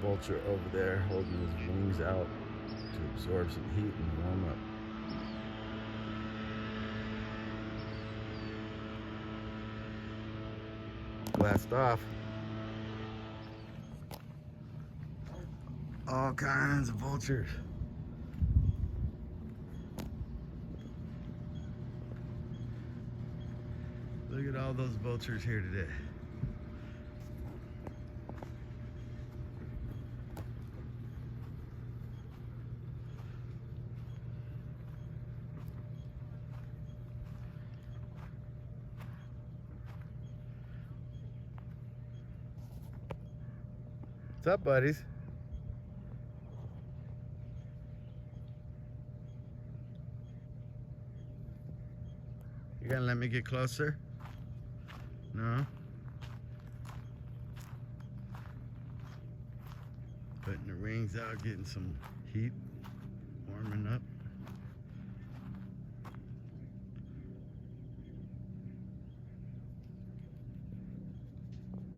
vulture over there holding his wings out to absorb some heat and warm up. Glassed off. All kinds of vultures. Look at all those vultures here today. What's up, buddies? You gonna let me get closer? No? Putting the rings out, getting some heat, warming up.